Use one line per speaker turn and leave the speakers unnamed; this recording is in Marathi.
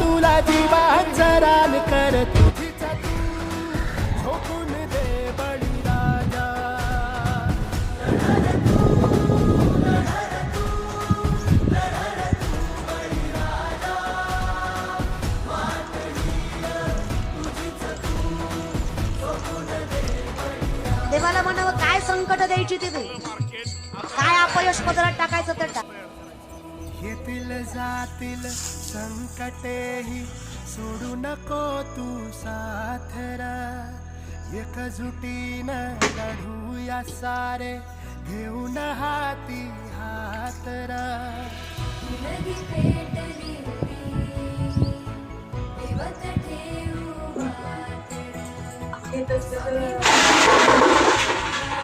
तुला जीवाचं रान कर तुझीच तू झोपून दे बळीराजा.
देवाला म्हणावं काय संकट द्यायची ती काय अपयश पदरात टाकायचं तर टाक.
येतील जातील संकटेही सोडू नको तू साथरा. एकजुटीनं लढूया सारे घेऊन हाती हातरा.
हे तसं